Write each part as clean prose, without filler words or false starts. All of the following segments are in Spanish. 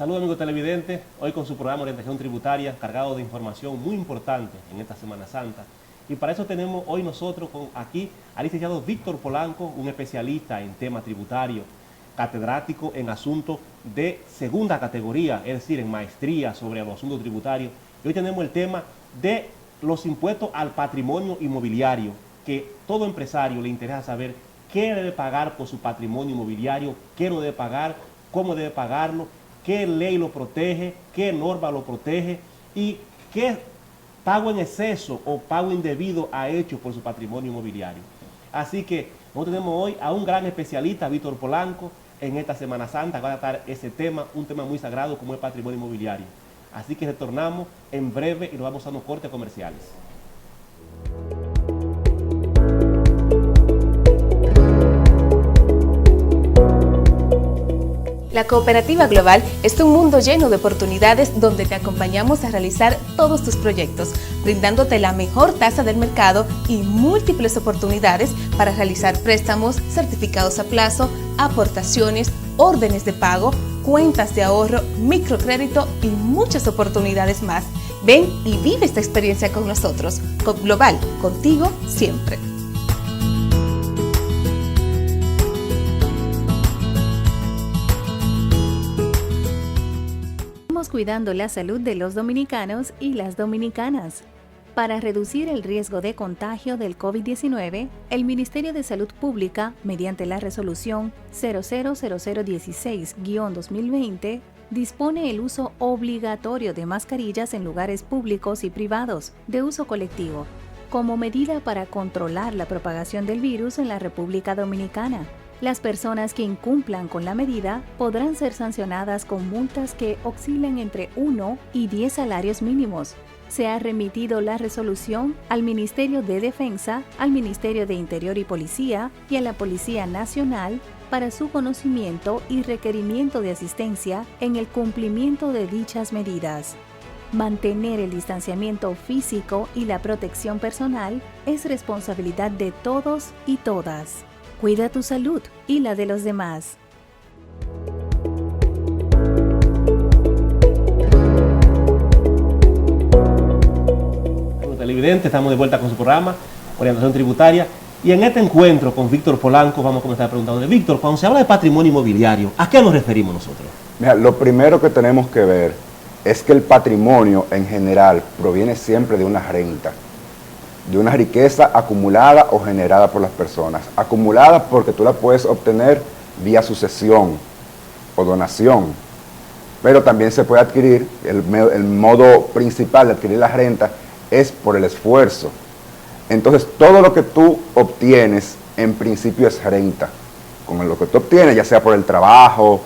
Saludos amigos televidentes, hoy con su programa Orientación Tributaria, cargado de información muy importante en esta Semana Santa. Y para eso tenemos hoy nosotros aquí al licenciado Víctor Polanco, un especialista en tema tributario, catedrático en asuntos de segunda categoría, es decir, en maestría sobre los asuntos tributarios. Y hoy tenemos el tema de los impuestos al patrimonio inmobiliario, que todo empresario le interesa saber qué debe pagar por su patrimonio inmobiliario, qué no debe pagar, cómo debe pagarlo, qué ley lo protege, qué norma lo protege y qué pago en exceso o pago indebido ha hecho por su patrimonio inmobiliario. Así que nosotros tenemos hoy a un gran especialista, Víctor Polanco, en esta Semana Santa, va a tratar ese tema, un tema muy sagrado como el patrimonio inmobiliario. Así que retornamos en breve y nos vamos a unos cortes comerciales. La Cooperativa Global es un mundo lleno de oportunidades donde te acompañamos a realizar todos tus proyectos, brindándote la mejor tasa del mercado y múltiples oportunidades para realizar préstamos, certificados a plazo, aportaciones, órdenes de pago, cuentas de ahorro, microcrédito y muchas oportunidades más. Ven y vive esta experiencia con nosotros. Coop Global, contigo siempre. Cuidando la salud de los dominicanos y las dominicanas. Para reducir el riesgo de contagio del COVID-19, el Ministerio de Salud Pública, mediante la resolución 000016-2020, dispone el uso obligatorio de mascarillas en lugares públicos y privados de uso colectivo, como medida para controlar la propagación del virus en la República Dominicana. Las personas que incumplan con la medida podrán ser sancionadas con multas que oscilen entre 1 y 10 salarios mínimos. Se ha remitido la resolución al Ministerio de Defensa, al Ministerio de Interior y Policía y a la Policía Nacional para su conocimiento y requerimiento de asistencia en el cumplimiento de dichas medidas. Mantener el distanciamiento físico y la protección personal es responsabilidad de todos y todas. Cuida tu salud y la de los demás. Bueno, televidentes, estamos de vuelta con su programa Orientación Tributaria y en este encuentro con Víctor Polanco vamos a comenzar preguntando, Víctor, cuando se habla de patrimonio inmobiliario, ¿a qué nos referimos nosotros? Mira, lo primero que tenemos que ver es que el patrimonio en general proviene siempre de una renta, de una riqueza acumulada o generada por las personas. Acumulada porque tú la puedes obtener vía sucesión o donación, pero también se puede adquirir, el modo principal de adquirir la renta es por el esfuerzo. Entonces todo lo que tú obtienes en principio es renta. Con lo que tú obtienes, ya sea por el trabajo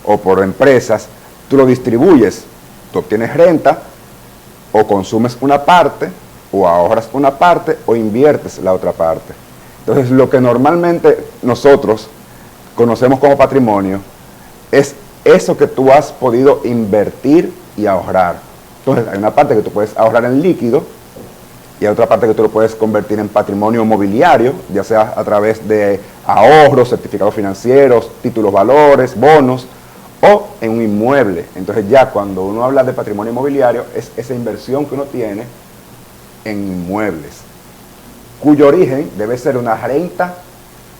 o por empresas, tú lo distribuyes, tú obtienes renta o consumes una parte, o ahorras una parte o inviertes la otra parte. Entonces, lo que normalmente nosotros conocemos como patrimonio es eso que tú has podido invertir y ahorrar. Entonces, hay una parte que tú puedes ahorrar en líquido y hay otra parte que tú lo puedes convertir en patrimonio mobiliario, ya sea a través de ahorros, certificados financieros, títulos valores, bonos o en un inmueble. Entonces, ya cuando uno habla de patrimonio inmobiliario es esa inversión que uno tiene en inmuebles, cuyo origen debe ser una renta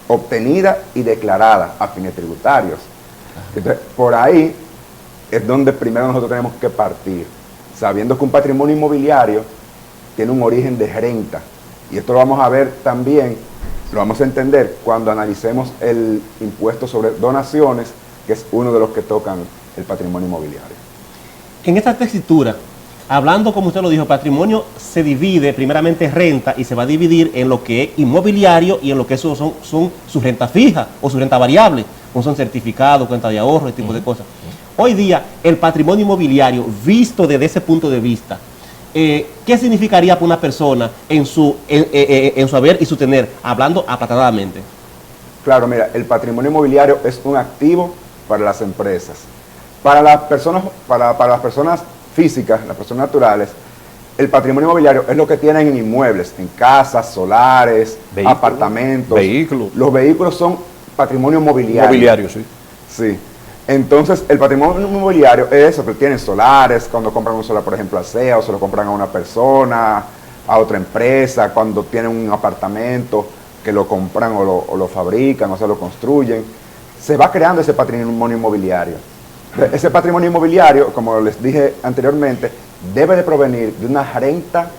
obtenida y declarada a fines tributarios. Entonces, por ahí es donde primero nosotros tenemos que partir, sabiendo que un patrimonio inmobiliario tiene un origen de renta. Y esto lo vamos a ver también, lo vamos a entender cuando analicemos el impuesto sobre donaciones, que es uno de los que tocan el patrimonio inmobiliario. En esta textura, hablando como usted lo dijo, patrimonio se divide primeramente renta y se va a dividir en lo que es inmobiliario y en lo que son sus rentas fijas o su renta variable, como son certificados, cuentas de ahorro, ese tipo de cosas. Hoy día, el patrimonio inmobiliario, visto desde ese punto de vista, ¿qué significaría para una persona en su haber y su tener, hablando aplatadamente? Claro, mira, el patrimonio inmobiliario es un activo para las empresas. Para las personas físicas, las personas naturales, el patrimonio inmobiliario es lo que tienen en inmuebles, en casas, solares, apartamentos. Vehículos. Los vehículos son patrimonio mobiliario. Mobiliario, sí. Sí. Entonces, el patrimonio inmobiliario es eso, que tienen solares, cuando compran un solar, por ejemplo, a SEA, o se lo compran a una persona, a otra empresa, cuando tienen un apartamento que lo compran o lo fabrican, o se lo construyen. Se va creando ese patrimonio inmobiliario. Ese patrimonio inmobiliario, como les dije anteriormente, debe de provenir de una renta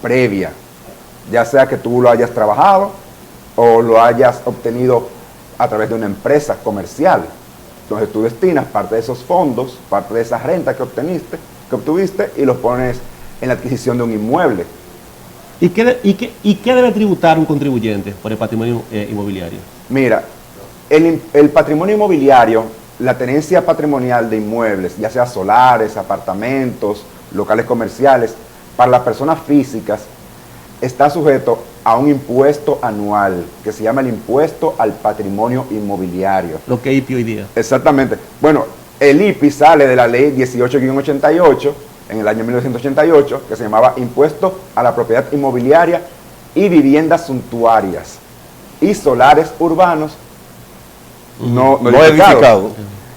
previa, ya sea que tú lo hayas trabajado o lo hayas obtenido a través de una empresa comercial. Entonces tú destinas parte de esos fondos, parte de esa renta que obtuviste y los pones en la adquisición de un inmueble. ¿Y qué debe tributar un contribuyente por el patrimonio inmobiliario? Mira, el patrimonio inmobiliario, la tenencia patrimonial de inmuebles, ya sea solares, apartamentos, locales comerciales, para las personas físicas, está sujeto a un impuesto anual que se llama el impuesto al patrimonio inmobiliario. Lo que es IPI hoy día. Exactamente. Bueno, el IPI sale de la ley 18-88 en el año 1988, que se llamaba Impuesto a la Propiedad Inmobiliaria y Viviendas Suntuarias y Solares Urbanos no edificados.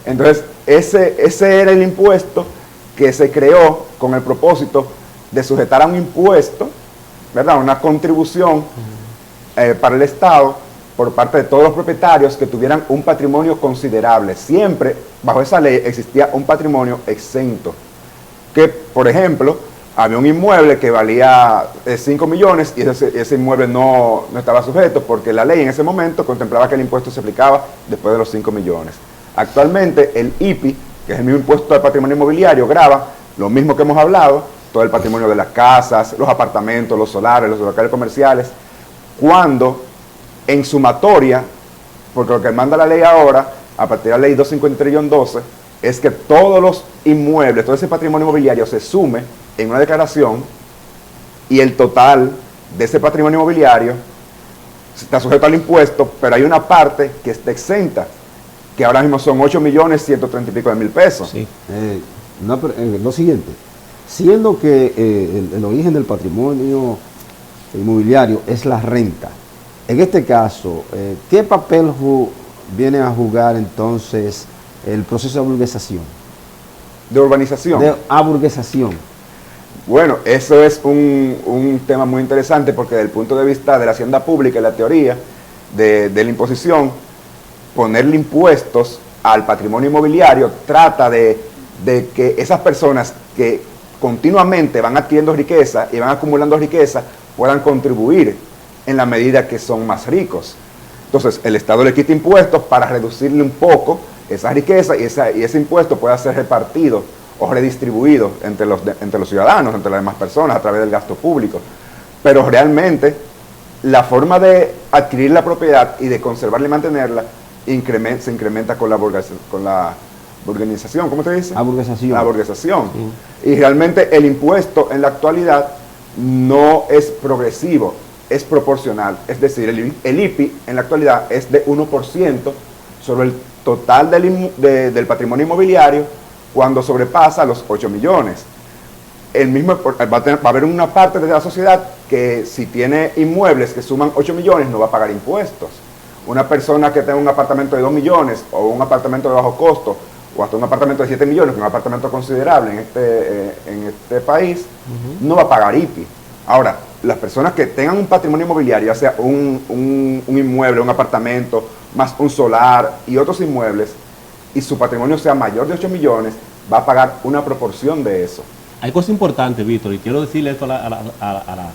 Entonces, ese era el impuesto que se creó con el propósito de sujetar a un impuesto, ¿verdad? Una contribución para el Estado por parte de todos los propietarios que tuvieran un patrimonio considerable. Siempre bajo esa ley existía un patrimonio exento. Que, por ejemplo, había un inmueble que valía 5 millones y ese inmueble no estaba sujeto porque la ley en ese momento contemplaba que el impuesto se aplicaba después de los 5 millones. Actualmente el IPI, que es el mismo impuesto al patrimonio inmobiliario, grava lo mismo que hemos hablado, todo el patrimonio de las casas, los apartamentos, los solares, los locales comerciales, cuando en sumatoria, porque lo que manda la ley ahora, a partir de la ley 253-12, es que todos los inmuebles, todo ese patrimonio inmobiliario se sume en una declaración y el total de ese patrimonio inmobiliario está sujeto al impuesto, pero hay una parte que está exenta, que ahora mismo son 8.130 y pico de mil pesos. Sí. Lo siguiente, siendo que el origen del patrimonio inmobiliario es la renta, en este caso, ¿qué papel viene a jugar entonces el proceso de aburguesación? ¿De urbanización? De aburguesación. Bueno, eso es un tema muy interesante porque desde el punto de vista de la hacienda pública y la teoría de la imposición, ponerle impuestos al patrimonio inmobiliario trata de que esas personas que continuamente van adquiriendo riqueza y van acumulando riqueza puedan contribuir en la medida que son más ricos. Entonces, el Estado le quita impuestos para reducirle un poco esa riqueza y ese impuesto pueda ser repartido o redistribuido entre los ciudadanos, entre las demás personas, a través del gasto público. Pero realmente, la forma de adquirir la propiedad y de conservarla y mantenerla se incrementa con la burguesización, ¿cómo te dice? Aburguesación. La burguesización. Y realmente el impuesto en la actualidad no es progresivo, es proporcional. Es decir, el IPI en la actualidad es de 1% sobre el total del patrimonio inmobiliario cuando sobrepasa los 8 millones. Va a haber una parte de la sociedad que si tiene inmuebles que suman 8 millones no va a pagar impuestos. Una persona que tenga un apartamento de 2 millones o un apartamento de bajo costo o hasta un apartamento de 7 millones, que es un apartamento considerable en este país, no va a pagar IPI. Ahora, las personas que tengan un patrimonio inmobiliario, ya sea un inmueble, un apartamento, más un solar y otros inmuebles, y su patrimonio sea mayor de 8 millones, va a pagar una proporción de eso. Hay cosas importantes, Víctor, y quiero decirle esto a la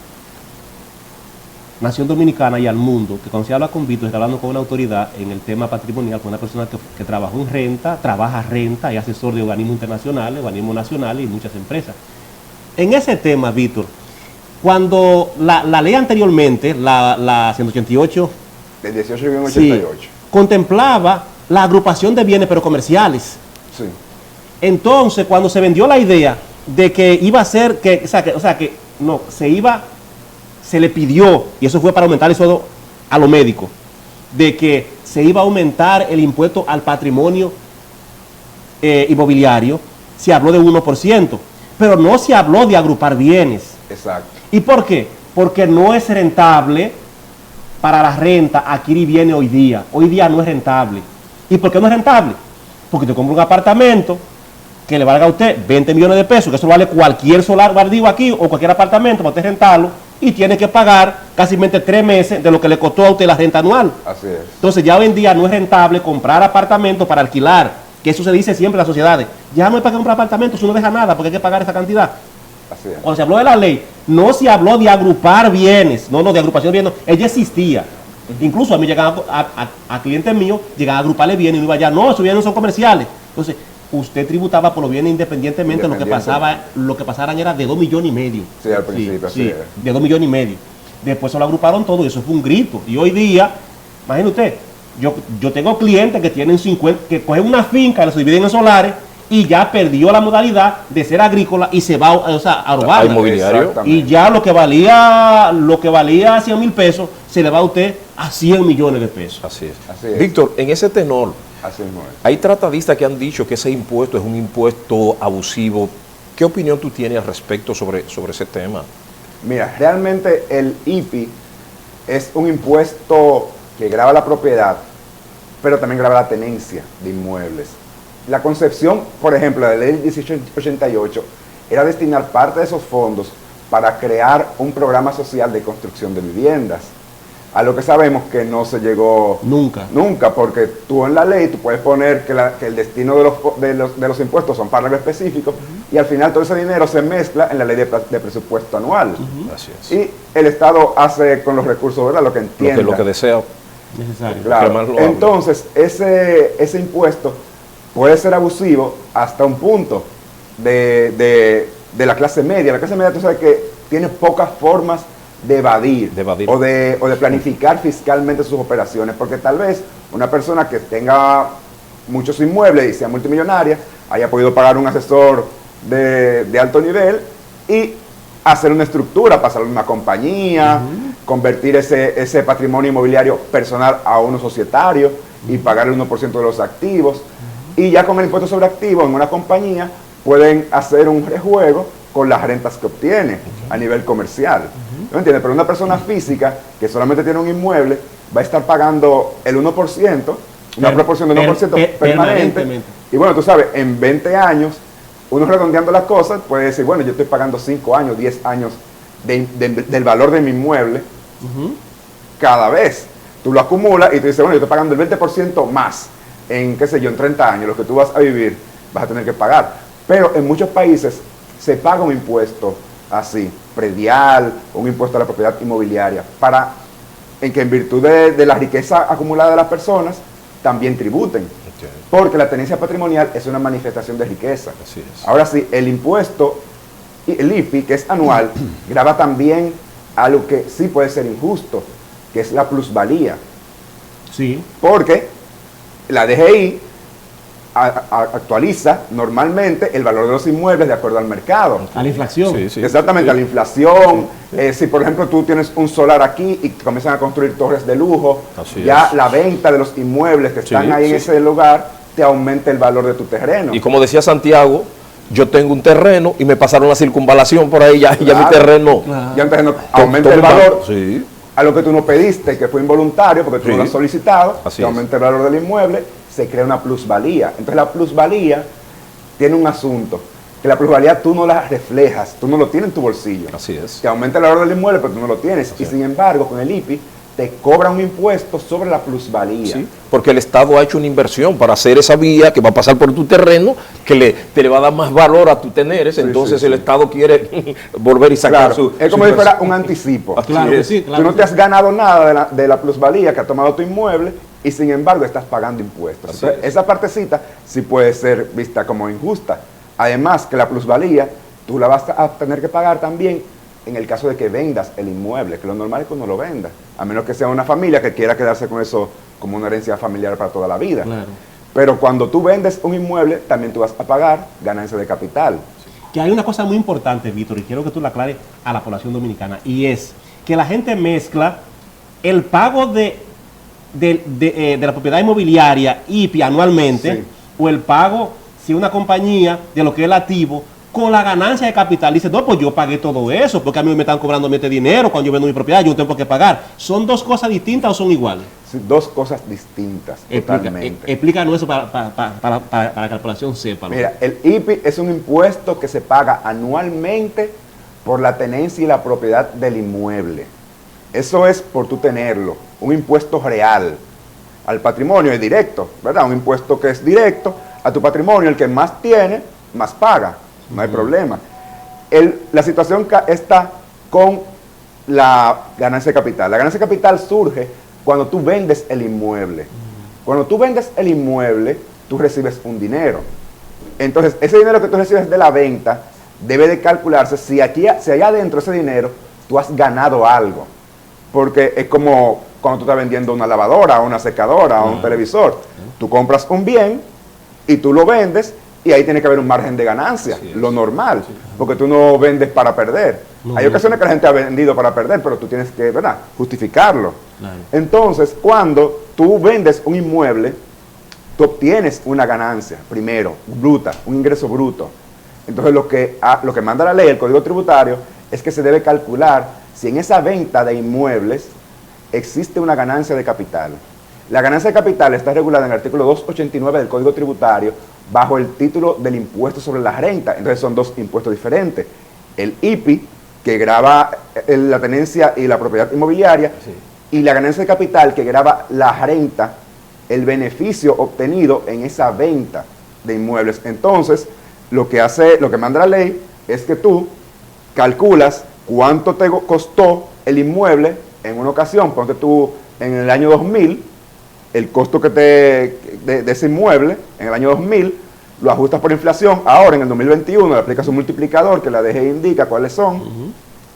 nación dominicana y al mundo, que cuando se habla con Víctor, está hablando con una autoridad en el tema patrimonial, con una persona que trabajó en renta, trabaja renta, es asesor de organismos internacionales, organismos nacionales y muchas empresas. En ese tema, Víctor, cuando la ley anteriormente, la 188, del 18-88, sí, contemplaba la agrupación de bienes pero comerciales. Sí. Entonces, cuando se vendió la idea de que iba a ser, se le pidió, y eso fue para aumentar eso a lo médico, de que se iba a aumentar el impuesto al patrimonio inmobiliario, se habló de 1%, pero no se habló de agrupar bienes. Exacto. ¿Y por qué? Porque no es rentable para la renta adquirir bienes hoy día. Hoy día no es rentable. ¿Y por qué no es rentable? Porque te compra un apartamento que le valga a usted 20 millones de pesos, que eso vale cualquier solar baldío aquí o cualquier apartamento para usted rentarlo, y tiene que pagar casi 3 meses de lo que le costó a usted la renta anual. Así es. Entonces ya hoy en día no es rentable comprar apartamentos para alquilar, que eso se dice siempre en las sociedades. Ya no hay para qué comprar apartamentos, uno no deja nada porque hay que pagar esa cantidad. Así es. Cuando se habló de la ley, no se habló de agrupar bienes, no, de agrupación de bienes, ella existía. Incluso a mí llegaban a clientes míos, llegaban a agruparle bienes y no iba allá, no, esos bienes no son comerciales. Entonces, usted tributaba por los bienes independientemente, lo que pasaran era de 2,5 millones. Sí, al principio, así es. De 2,5 millones. Después se lo agruparon todo y eso fue un grito. Y hoy día, imagínate usted, yo tengo clientes que tienen 50, que cogen una finca, la dividen en solares y ya perdió la modalidad de ser agrícola y se va a robar. Inmobiliario. Y ya lo que valía 100,000 pesos, se le va a usted a 100 millones de pesos. Así es. Así es. Víctor, en ese tenor, Así mismo es. hay tratadistas que han dicho que ese impuesto es un impuesto abusivo. ¿Qué opinión tú tienes al respecto sobre ese tema? Mira, realmente el IPI es un impuesto que grava la propiedad, pero también grava la tenencia de inmuebles. La concepción, por ejemplo, de la ley 1888 era destinar parte de esos fondos para crear un programa social de construcción de viviendas. A lo que sabemos que no se llegó nunca, porque tú en la ley tú puedes poner que el destino de los impuestos son para algo específico y al final todo ese dinero se mezcla en la ley de presupuesto anual. Así es. Y el Estado hace con los recursos, ¿verdad?, lo que entienda. Lo que desea. Necesario. Claro. Entonces, ese impuesto puede ser abusivo hasta un punto de la clase media. La clase media, tú sabes que tiene pocas formas de evadir. O de planificar fiscalmente sus operaciones, porque tal vez una persona que tenga muchos inmuebles y sea multimillonaria haya podido pagar un asesor de alto nivel y hacer una estructura, pasarlo en una compañía, convertir ese patrimonio inmobiliario personal a uno societario y pagar el 1% de los activos. Y ya con el impuesto sobre activos en una compañía pueden hacer un rejuego con las rentas que obtiene a nivel comercial. ¿No entiendes? Pero una persona física que solamente tiene un inmueble va a estar pagando el 1%, una proporción de 1% permanente. Y bueno, tú sabes, en 20 años, uno redondeando las cosas puede decir, bueno, yo estoy pagando 5 años, 10 años del valor de mi inmueble cada vez. Tú lo acumulas y tú dices, bueno, yo estoy pagando el 20% más en, qué sé yo, en 30 años, lo que tú vas a vivir, vas a tener que pagar. Pero en muchos países se paga un impuesto así, predial, un impuesto a la propiedad inmobiliaria, en que en virtud de la riqueza acumulada de las personas, también tributen. Okay. Porque la tenencia patrimonial es una manifestación de riqueza. Así es. Ahora sí, el impuesto, el IPI, que es anual, grava también algo que sí puede ser injusto, que es la plusvalía. Sí. Porque la DGI actualiza normalmente el valor de los inmuebles de acuerdo al mercado. A la inflación. Sí. Exactamente, a la inflación. Si por ejemplo tú tienes un solar aquí y comienzan a construir torres de lujo, la venta de los inmuebles que están ahí en ese lugar te aumenta el valor de tu terreno. Y como decía Santiago, yo tengo un terreno y me pasaron la circunvalación por ahí, ya mi terreno. Ya un terreno aumenta el valor. A lo que tú no pediste, que fue involuntario, porque tú no lo has solicitado, te aumenta el valor del inmueble, se crea una plusvalía. Entonces la plusvalía tiene un asunto, que la plusvalía tú no la reflejas, tú no lo tienes en tu bolsillo. Así es. Te aumenta el valor del inmueble, pero tú no lo tienes. Y sin embargo, con el IPI, te cobra un impuesto sobre la plusvalía. Sí, porque el Estado ha hecho una inversión para hacer esa vía que va a pasar por tu terreno, que te le va a dar más valor a tus teneres, entonces el Estado quiere volver y sacar su... Es como si fuera un anticipo. Claro, sí, claro. Tú no te has ganado nada de la plusvalía que ha tomado tu inmueble y sin embargo estás pagando impuestos. Entonces, esa partecita sí puede ser vista como injusta. Además que la plusvalía tú la vas a tener que pagar también en el caso de que vendas el inmueble, que lo normal es que uno lo venda, a menos que sea una familia que quiera quedarse con eso como una herencia familiar para toda la vida. Claro. Pero cuando tú vendes un inmueble, también tú vas a pagar ganancia de capital. Que hay una cosa muy importante, Víctor, y quiero que tú la aclares a la población dominicana, y es que la gente mezcla el pago de la propiedad inmobiliaria IPI anualmente, o el pago, si una compañía, de lo que es el activo, con la ganancia de capital. Dice, no, pues yo pagué todo eso, porque a mí me están cobrando este dinero cuando yo vendo mi propiedad, yo no tengo que pagar. ¿Son dos cosas distintas o son iguales? dos cosas distintas totalmente. Explícanos eso para que la población sepa. Mira, el IPI es un impuesto que se paga anualmente por la tenencia y la propiedad del inmueble. Eso es por tú tenerlo, un impuesto real. Al patrimonio es directo, ¿verdad? Un impuesto que es directo a tu patrimonio, el que más tiene, más paga, no hay problema. La situación está con la ganancia de capital. La ganancia de capital surge cuando tú vendes el inmueble. Cuando tú vendes el inmueble, tú recibes un dinero. Entonces, ese dinero que tú recibes de la venta debe de calcularse si allá adentro de ese dinero tú has ganado algo. Porque es como cuando tú estás vendiendo una lavadora, o una secadora, o un televisor. Tú compras un bien y tú lo vendes y ahí tiene que haber un margen de ganancia, lo normal, porque tú no vendes para perder. Hay ocasiones que la gente ha vendido para perder, pero tú tienes que, ¿verdad?, justificarlo. Claro. Entonces, cuando tú vendes un inmueble, tú obtienes una ganancia, primero, bruta, un ingreso bruto. Entonces, lo que manda la ley, el Código Tributario, es que se debe calcular si en esa venta de inmuebles existe una ganancia de capital. La ganancia de capital está regulada en el artículo 289 del Código Tributario bajo el título del impuesto sobre la renta. Entonces son dos impuestos diferentes. El IPI, que grava la tenencia y la propiedad inmobiliaria, y la ganancia de capital, que grava la renta, el beneficio obtenido en esa venta de inmuebles. Entonces, lo que manda la ley es que tú calculas cuánto te costó el inmueble en una ocasión. Ponte tú en el año 2000, el costo que de ese inmueble en el año 2000, lo ajustas por inflación. Ahora en el 2021 le aplicas un multiplicador que la DGI indica cuáles son,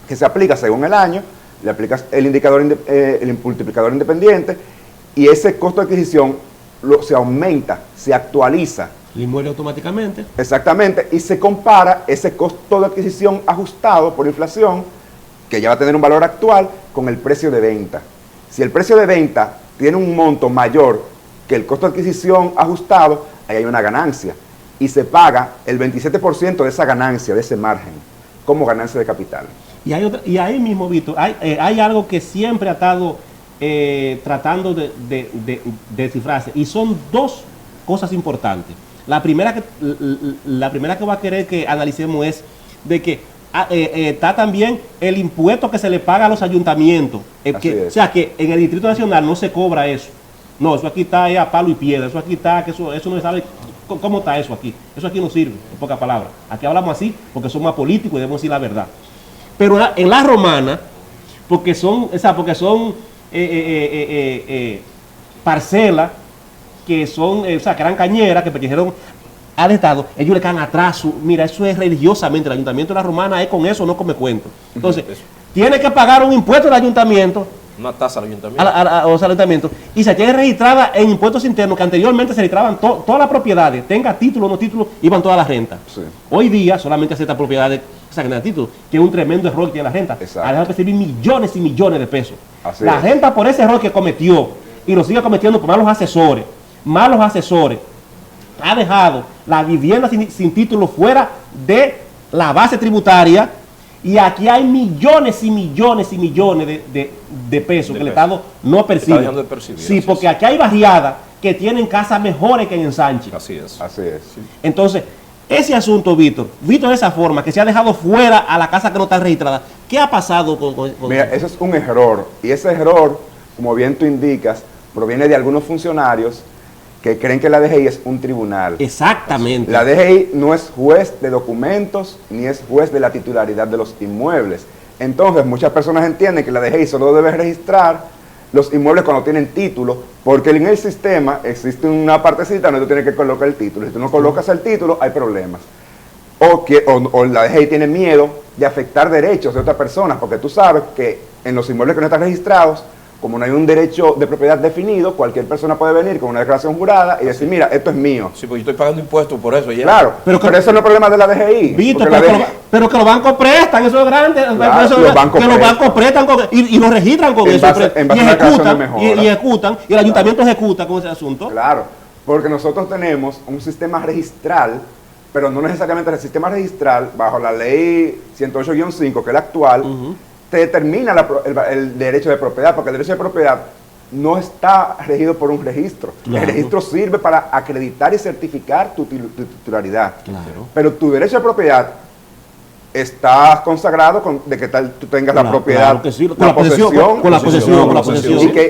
que se aplica según el año, le aplicas el multiplicador independiente, y ese costo de adquisición se aumenta, se actualiza. El inmueble automáticamente. Exactamente, y se compara ese costo de adquisición ajustado por inflación, que ya va a tener un valor actual, con el precio de venta. Si el precio de venta tiene un monto mayor que el costo de adquisición ajustado, ahí hay una ganancia. Y se paga el 27% de esa ganancia, de ese margen, como ganancia de capital. Y ahí mismo, Víctor, hay algo que siempre ha estado tratando de descifrarse, y son dos cosas importantes. La primera que va a querer que analicemos es de que está también el impuesto que se le paga a los ayuntamientos. O sea, que en el Distrito Nacional no se cobra eso. No, eso aquí está a palo y piedra. Eso aquí está, que eso no se sabe cómo está eso aquí. Eso aquí no sirve, en pocas palabras. Aquí hablamos así porque somos más políticos y debemos decir la verdad. Pero en la romana, porque son parcelas que son, que eran cañeras, que pertenecieron al Estado, ellos le caen atrás. Mira, eso es religiosamente. El Ayuntamiento de la Romana es con eso, no come cuento. Entonces, tiene que pagar un impuesto al ayuntamiento. Una tasa al ayuntamiento. Ayuntamientos. Y se tiene registrada en impuestos internos, que anteriormente se registraban todas las propiedades, tenga título o no título, iban todas las rentas. Sí. Hoy día solamente ciertas propiedades sacan el título, que es un tremendo error que tiene la renta. Ha dejado de recibir millones y millones de pesos. La renta, por ese error que cometió, y lo sigue cometiendo por malos asesores, ha dejado la vivienda sin título fuera de la base tributaria, y aquí hay millones y millones y millones de pesos que el Estado no percibe. Está dejando de percibir. Sí, porque aquí hay barriadas que tienen casas mejores que en Ensanche. Así es. Sí. Entonces, ese asunto, Víctor, visto de esa forma, que se ha dejado fuera a la casa que no está registrada, ¿qué ha pasado con Mira, eso es un error, y ese error, como bien tú indicas, proviene de algunos funcionarios que creen que la DGI es un tribunal. Exactamente. La DGI no es juez de documentos, ni es juez de la titularidad de los inmuebles. Entonces, muchas personas entienden que la DGI solo debe registrar los inmuebles cuando tienen título, porque en el sistema existe una partecita donde tú tienes que colocar el título. Si tú no colocas el título, hay problemas. O la DGI tiene miedo de afectar derechos de otras personas, porque tú sabes que en los inmuebles que no están registrados, como no hay un derecho de propiedad definido, cualquier persona puede venir con una declaración jurada y decir, mira, esto es mío. Sí, porque yo estoy pagando impuestos por eso. Ya. Claro, pero eso no es problema de la DGI. Víctor, pero que los bancos prestan, eso es grande. Claro, los bancos prestan y lo registran con eso. Y ejecutan, y el ayuntamiento ejecuta con ese asunto. Claro, porque nosotros tenemos un sistema registral, pero no necesariamente el sistema registral, bajo la ley 108-5, que es la actual, te determina el derecho de propiedad, porque el derecho de propiedad no está regido por un registro. Claro. El registro sirve para acreditar y certificar tu titularidad. Claro. Pero tu derecho de propiedad está consagrado de que tú tengas la propiedad, claro que sí, con la la posesión, con la posesión.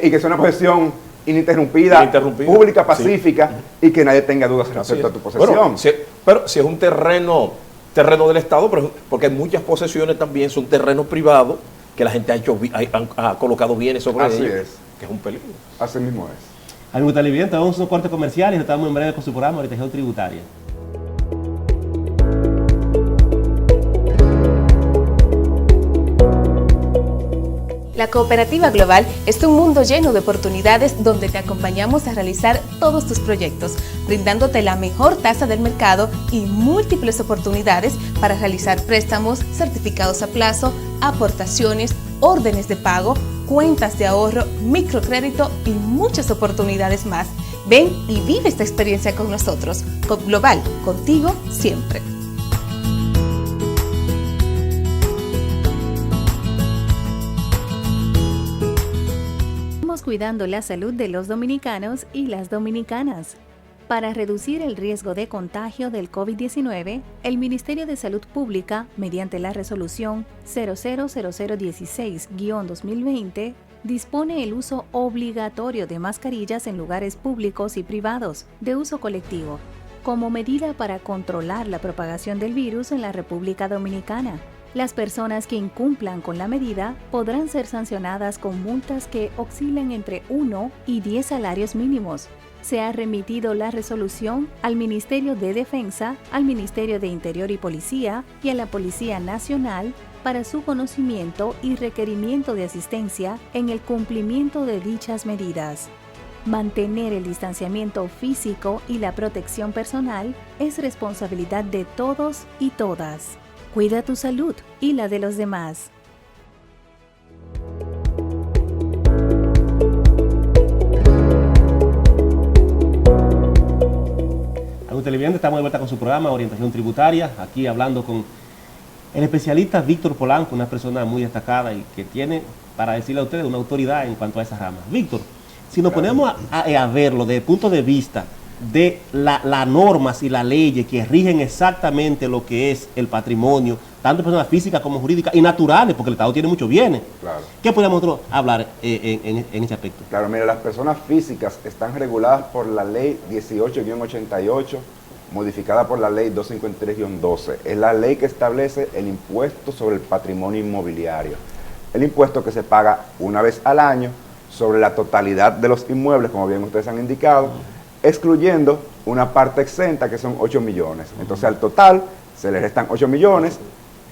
y que sea una posesión ininterrumpida, pública, pacífica, y que nadie tenga dudas respecto a tu posesión. Bueno, pero si es un terreno del Estado, porque muchas posesiones también son terrenos privados que la gente ha colocado bienes sobre Así ellos, es. que es un peligro. Así mismo es. Amigos televidentes, vamos a unos cortes comerciales y estamos en breve con su programa Orientación Tributaria. La Cooperativa Global es un mundo lleno de oportunidades donde te acompañamos a realizar todos tus proyectos, brindándote la mejor tasa del mercado y múltiples oportunidades para realizar préstamos, certificados a plazo, aportaciones, órdenes de pago, cuentas de ahorro, microcrédito y muchas oportunidades más. Ven y vive esta experiencia con nosotros. COP Global, contigo siempre. Cuidando la salud de los dominicanos y las dominicanas. Para reducir el riesgo de contagio del COVID-19, el Ministerio de Salud Pública, mediante la resolución 000016-2020, dispone el uso obligatorio de mascarillas en lugares públicos y privados, de uso colectivo, como medida para controlar la propagación del virus en la República Dominicana. Las personas que incumplan con la medida podrán ser sancionadas con multas que oscilen entre 1 y 10 salarios mínimos. Se ha remitido la resolución al Ministerio de Defensa, al Ministerio de Interior y Policía y a la Policía Nacional para su conocimiento y requerimiento de asistencia en el cumplimiento de dichas medidas. Mantener el distanciamiento físico y la protección personal es responsabilidad de todos y todas. Cuida tu salud y la de los demás. Amigos televidentes, estamos de vuelta con su programa Orientación Tributaria, aquí hablando con el especialista Víctor Polanco, una persona muy destacada y que tiene, para decirle a ustedes, una autoridad en cuanto a esa rama. Víctor, si nos ponemos a verlo desde el punto de vista de las normas y las leyes que rigen exactamente lo que es el patrimonio, tanto de personas físicas como jurídicas y naturales, porque el Estado tiene muchos bienes. Claro. ¿Qué podemos nosotros hablar en ese aspecto? Claro, mira, las personas físicas están reguladas por la ley 18-88, modificada por la ley 253-12. Es la ley que establece el impuesto sobre el patrimonio inmobiliario. El impuesto que se paga una vez al año sobre la totalidad de los inmuebles, como bien ustedes han indicado, excluyendo una parte exenta que son 8 millones. Entonces al total se le restan 8 millones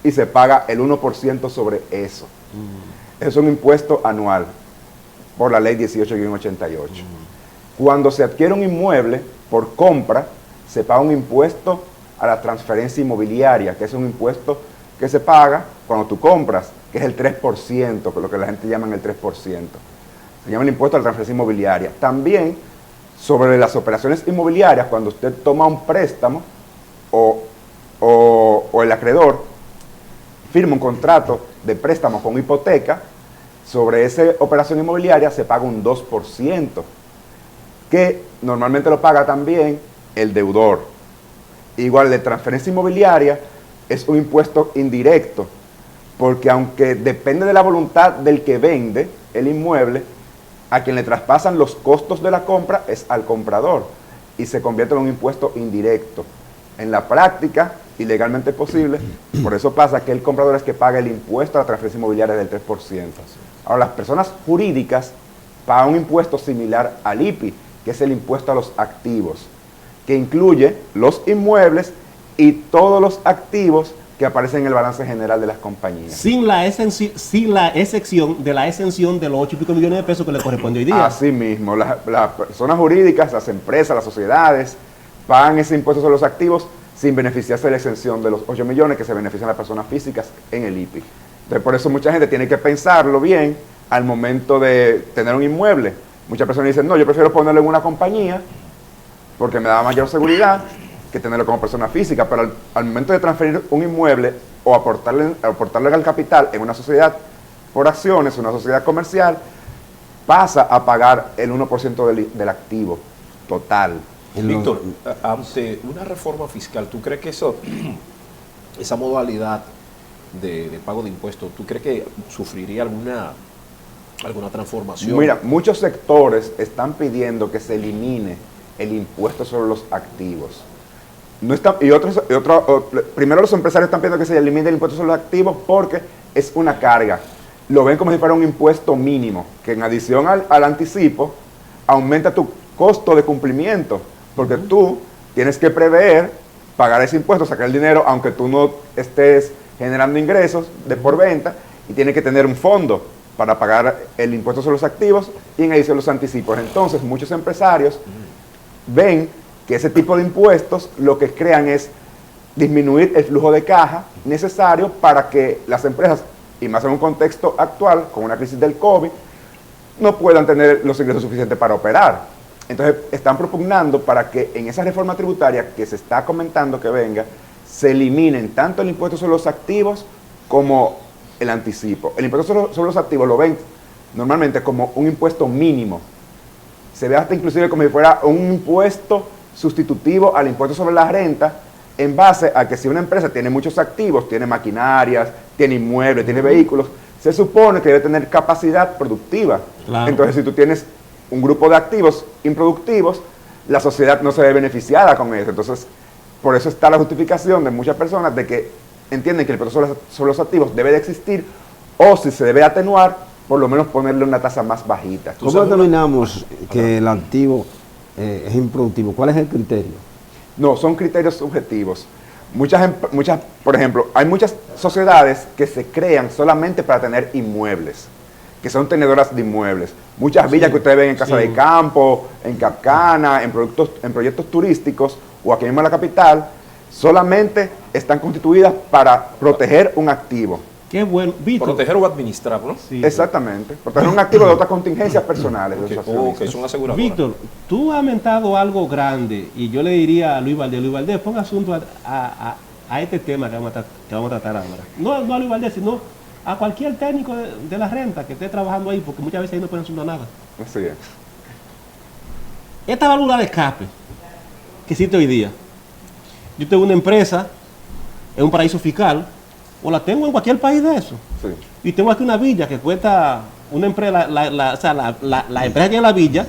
y se paga el 1% sobre eso. Eso es un impuesto anual por la ley 18-88. Cuando se adquiere un inmueble por compra, se paga un impuesto a la transferencia inmobiliaria, que es un impuesto que se paga cuando tú compras, que es el 3%, que es lo que la gente llama el 3%. Se llama el impuesto a la transferencia inmobiliaria. También sobre las operaciones inmobiliarias, cuando usted toma un préstamo o el acreedor firma un contrato de préstamo con hipoteca, sobre esa operación inmobiliaria se paga un 2%, que normalmente lo paga también el deudor. Igual de transferencia inmobiliaria es un impuesto indirecto, porque aunque depende de la voluntad del que vende el inmueble, a quien le traspasan los costos de la compra es al comprador y se convierte en un impuesto indirecto. En la práctica, y legalmente posible, por eso pasa que el comprador es que paga el impuesto a la transferencia inmobiliaria del 3%. Ahora, las personas jurídicas pagan un impuesto similar al IPI, que es el impuesto a los activos, que incluye los inmuebles y todos los activos que aparecen en el balance general de las compañías. Sin la excepción de la exención de los 8 y pico millones de pesos que le corresponde hoy día. Así mismo, las personas jurídicas, las empresas, las sociedades, pagan ese impuesto sobre los activos sin beneficiarse de la exención de los 8 millones que se benefician las personas físicas en el IPI. Entonces, por eso mucha gente tiene que pensarlo bien al momento de tener un inmueble. Muchas personas dicen, no, yo prefiero ponerlo en una compañía porque me da mayor seguridad que tenerlo como persona física, pero al momento de transferir un inmueble o aportarle al capital en una sociedad por acciones, una sociedad comercial, pasa a pagar el 1% del activo total. Víctor, ante una reforma fiscal, ¿tú crees que esa modalidad de pago de impuestos, ¿tú crees que sufriría alguna transformación? Mira, muchos sectores están pidiendo que se elimine el impuesto sobre los activos. No está, primero los empresarios están pidiendo que se elimine el impuesto sobre los activos porque es una carga. Lo ven como si fuera un impuesto mínimo, que en adición al anticipo aumenta tu costo de cumplimiento, porque tú tienes que prever pagar ese impuesto, sacar el dinero, aunque tú no estés generando ingresos de por venta, y tienes que tener un fondo para pagar el impuesto sobre los activos y en adición los anticipos. Entonces, muchos empresarios ven que ese tipo de impuestos lo que crean es disminuir el flujo de caja necesario para que las empresas, y más en un contexto actual, con una crisis del COVID, no puedan tener los ingresos suficientes para operar. Entonces, están propugnando para que en esa reforma tributaria que se está comentando que venga, se eliminen tanto el impuesto sobre los activos como el anticipo. El impuesto sobre los activos lo ven normalmente como un impuesto mínimo. Se ve hasta inclusive como si fuera un impuesto sustitutivo al impuesto sobre la renta, en base a que si una empresa tiene muchos activos, tiene maquinarias, tiene inmuebles, tiene vehículos, se supone que debe tener capacidad productiva. Claro. Entonces, si tú tienes un grupo de activos improductivos, la sociedad no se ve beneficiada con eso. Entonces, por eso está la justificación de muchas personas de que entienden que el impuesto sobre los activos debe de existir, o si se debe atenuar, por lo menos ponerle una tasa más bajita. ¿Cómo determinamos que el activo es improductivo? ¿Cuál es el criterio? No, son criterios subjetivos. Por ejemplo, hay muchas sociedades que se crean solamente para tener inmuebles, que son tenedoras de inmuebles. Muchas villas que ustedes ven en Casa de Campo, en Capcana, en proyectos turísticos o aquí mismo en la capital, solamente están constituidas para proteger un activo. Qué bueno, Víctor. Proteger o administrar, ¿no? Sí. Exactamente. Proteger un activo de otras contingencias personales. Okay, son aseguradoras. Víctor, tú has aumentado algo grande y yo le diría a Luis Valdés, ponga asunto a este tema que vamos a tratar ahora. No a Luis Valdés, sino a cualquier técnico de la renta que esté trabajando ahí, porque muchas veces ahí no pueden asuntar nada. Así es. Esta válvula de escape que existe hoy día, yo tengo una empresa en un paraíso fiscal, o la tengo en cualquier país de eso. Sí. Y tengo aquí una villa que cuesta, una empresa, la empresa que tiene la villa,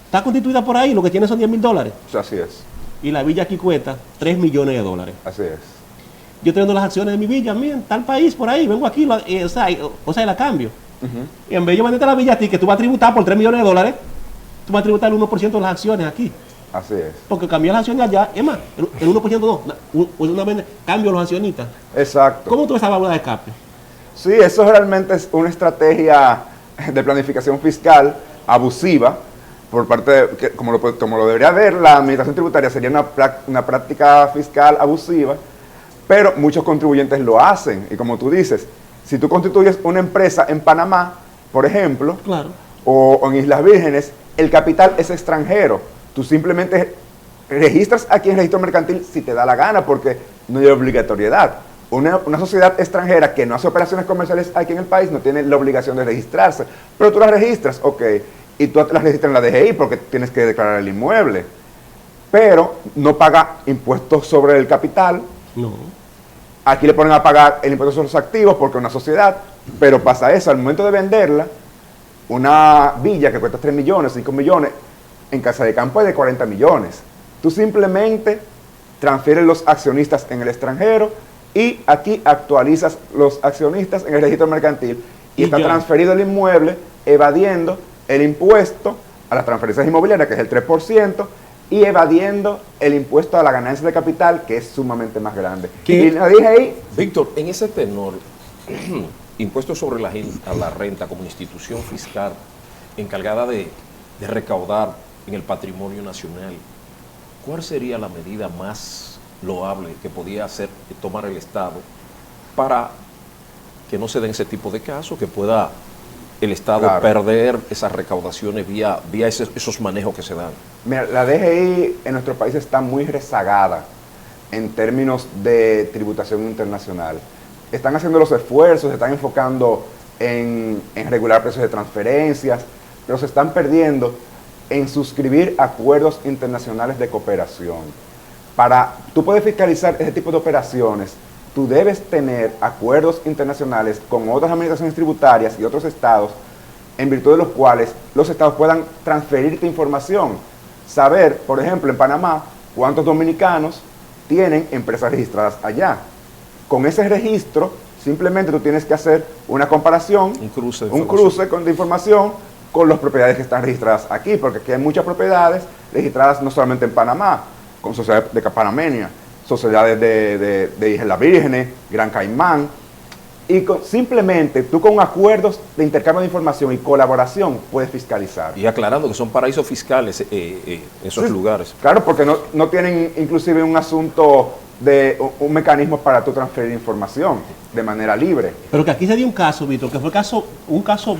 está constituida por ahí, lo que tiene son $10,000. Así es. Y la villa aquí cuesta $3 millones. Así es. Yo tengo las acciones de mi villa, mira, en tal país por ahí, vengo aquí, y la cambio. Y en vez de yo venderte la villa a ti, que tú vas a tributar por $3 millones, tú vas a tributar el 1% de las acciones aquí. Así es. Porque cambió las acciones allá, es más, el 1% no, una vez cambio los accionistas. Exacto. ¿Cómo tú ves esa válvula de escape? Sí, eso realmente es una estrategia de planificación fiscal abusiva por parte de, como lo debería ver la administración tributaria, sería una práctica fiscal abusiva, pero muchos contribuyentes lo hacen. Y como tú dices, si tú constituyes una empresa en Panamá, por ejemplo, claro, o en Islas Vírgenes, el capital es extranjero. Tú simplemente registras aquí en el registro mercantil si te da la gana, porque no hay obligatoriedad. Una sociedad extranjera que no hace operaciones comerciales aquí en el país no tiene la obligación de registrarse, pero tú la registras, ok, y tú las registras en la DGI porque tienes que declarar el inmueble, pero no paga impuestos sobre el capital. No. Aquí le ponen a pagar el impuesto sobre los activos porque es una sociedad, pero pasa eso, al momento de venderla, una villa que cuesta 3 millones, 5 millones, en Casa de Campo es de 40 millones. Tú simplemente transfieres los accionistas en el extranjero y aquí actualizas los accionistas en el registro mercantil y está transferido el inmueble evadiendo el impuesto a las transferencias inmobiliarias, que es el 3%, y evadiendo el impuesto a la ganancia de capital, que es sumamente más grande. Y lo dije ahí. Víctor, en ese tenor, impuesto sobre a la renta como institución fiscal encargada de recaudar en el patrimonio nacional, ¿cuál sería la medida más loable que podía tomar el Estado para que no se den ese tipo de casos, que pueda el Estado perder esas recaudaciones vía esos manejos que se dan? Mira, la DGI en nuestro país está muy rezagada en términos de tributación internacional. Están haciendo los esfuerzos, se están enfocando en regular precios de transferencias, pero se están perdiendo en suscribir acuerdos internacionales de cooperación. Para tú poder fiscalizar ese tipo de operaciones, tú debes tener acuerdos internacionales con otras administraciones tributarias y otros estados, en virtud de los cuales los estados puedan transferirte información. Saber, por ejemplo, en Panamá, cuántos dominicanos tienen empresas registradas allá. Con ese registro, simplemente tú tienes que hacer una comparación, un cruce de información con las propiedades que están registradas aquí, porque aquí hay muchas propiedades registradas no solamente en Panamá, con sociedades de panameña, sociedades de Islas Vírgenes, Gran Caimán, y simplemente tú con acuerdos de intercambio de información y colaboración puedes fiscalizar. Y aclarando que son paraísos fiscales esos lugares. Claro, porque no tienen inclusive un asunto de un mecanismo para tú transferir información de manera libre. Pero que aquí se dio un caso, Víctor, que fue un caso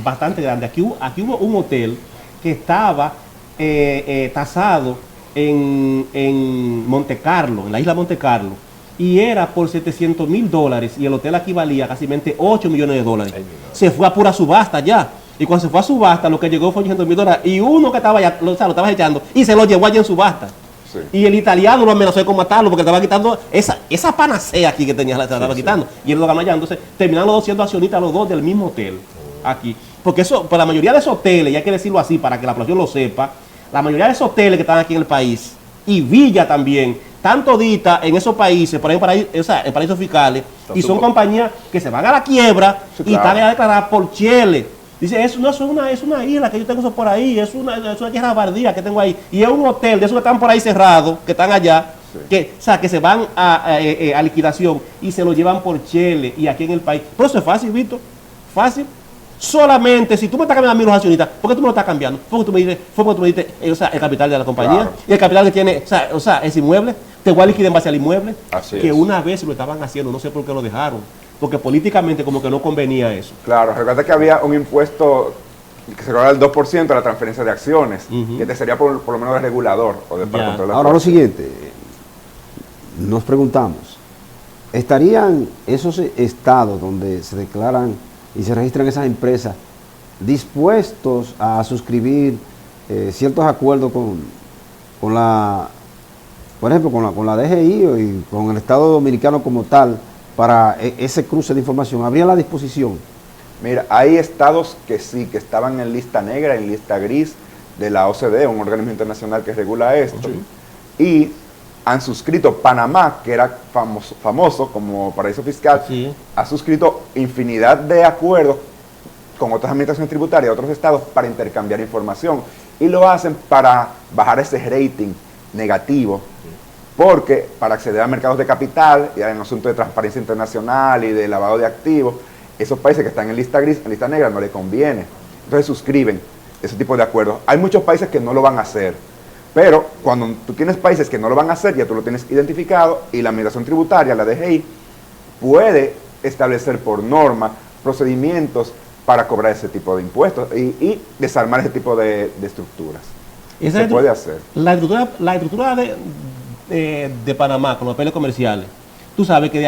bastante grande. Aquí hubo un hotel que estaba tasado en Monte Carlo, en la isla Monte Carlo, y era por $700,000 y el hotel aquí valía casi 8 millones de dólares. Se fue a pura subasta ya. Y cuando se fue a subasta, lo que llegó fue $800,000 y uno que estaba allá, lo estaba echando y se lo llevó allá en subasta. Sí. Y el italiano lo amenazó con matarlo porque estaba quitando esa panacea aquí que tenía, la estaba quitando. Y él lo ganó allá. Entonces terminaron los dos siendo accionistas los dos del mismo hotel aquí. Porque eso, pues la mayoría de esos hoteles, y hay que decirlo así para que la población lo sepa, la mayoría de esos hoteles que están aquí en el país, y Villa también, tanto dita en esos países, por ejemplo, en paraísos fiscales, y son compañías que se van a la quiebra y están declaradas por Chile. Dice, es una isla que yo tengo eso por ahí, es una tierra bardía que tengo ahí, y es un hotel de esos que están por ahí cerrados, que están allá, que se van a liquidación y se lo llevan por Chile y aquí en el país. Pero eso es fácil, Víctor, fácil. Solamente si tú me estás cambiando a mí los accionistas, ¿por qué tú me lo estás cambiando? Fue porque tú me diste el capital de la compañía, claro, y el capital que tiene, ese inmueble, te voy a liquidar en base al inmueble. Así que es. Una vez lo estaban haciendo, no sé por qué lo dejaron, porque políticamente como que no convenía eso. Claro, recuerda que había un impuesto que se cobraba el 2% de la transferencia de acciones, que te sería por lo menos de regulador o de para controlar. Ahora lo siguiente, nos preguntamos, ¿estarían esos estados donde se declaran y se registran esas empresas dispuestos a suscribir ciertos acuerdos con la, por ejemplo, con la DGI y con el Estado Dominicano como tal para ese cruce de información? ¿Habría la disposición? Mira, hay estados que sí, que estaban en lista negra, en lista gris de la OCDE, un organismo internacional que regula esto, y han suscrito. Panamá, que era famoso como paraíso fiscal, ha suscrito infinidad de acuerdos con otras administraciones tributarias, otros estados, para intercambiar información. Y lo hacen para bajar ese rating negativo, porque para acceder a mercados de capital y en asuntos de transparencia internacional y de lavado de activos, esos países que están en lista gris, en lista negra, no les conviene. Entonces suscriben ese tipo de acuerdos. Hay muchos países que no lo van a hacer. Pero cuando tú tienes países que no lo van a hacer, ya tú lo tienes identificado y la administración tributaria, la DGI, puede establecer por norma procedimientos para cobrar ese tipo de impuestos y desarmar ese tipo de estructuras. Se puede hacer. La estructura de Panamá con los papeles comerciales, tú sabes que de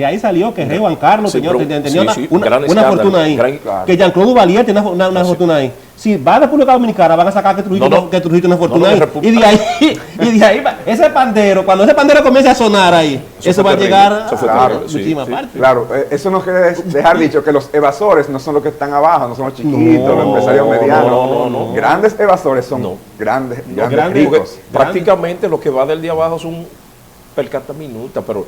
ahí salió que Rey Juan Carlos tenía una fortuna ahí, que Jean-Claude Duvalier tenía una fortuna ahí. Si va a la República Dominicana, van a sacar que Trujillo una fortuna ahí. Y de ahí ese pandero, cuando ese pandero comience a sonar ahí, eso va a llegar a muchísimas partes. Claro, eso no quiere dejar dicho que los evasores no son los que están abajo, no son los chiquitos, los empresarios medianos. No. Grandes evasores son grandes ricos. Prácticamente lo que va del día abajo son percata minuta, pero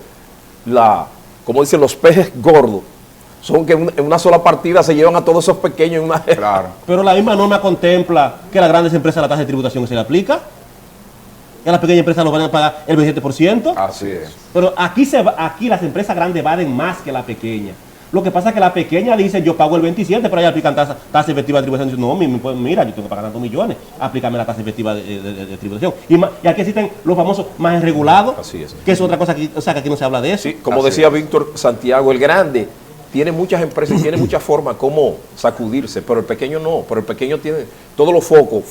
como dicen los peces gordos, son que en una sola partida se llevan a todos esos pequeños en una... Claro. Pero la misma norma contempla que a las grandes empresas la tasa de tributación que se le aplica, que a las pequeñas empresas lo van a pagar el 27%. Así es. Pero aquí las empresas grandes valen más que la pequeña. Lo que pasa es que la pequeña dice, yo pago el 27%, pero allá aplican tasa efectiva de tributación. Dice, no, mira, yo tengo que pagar tantos millones, aplícame la tasa efectiva de tributación. Y aquí existen los famosos más regulados, que es otra cosa que aquí no se habla de eso. Sí, como decía Víctor Santiago, el grande tiene muchas empresas, tiene muchas formas como sacudirse, pero el pequeño no, pero el pequeño tiene todos los focos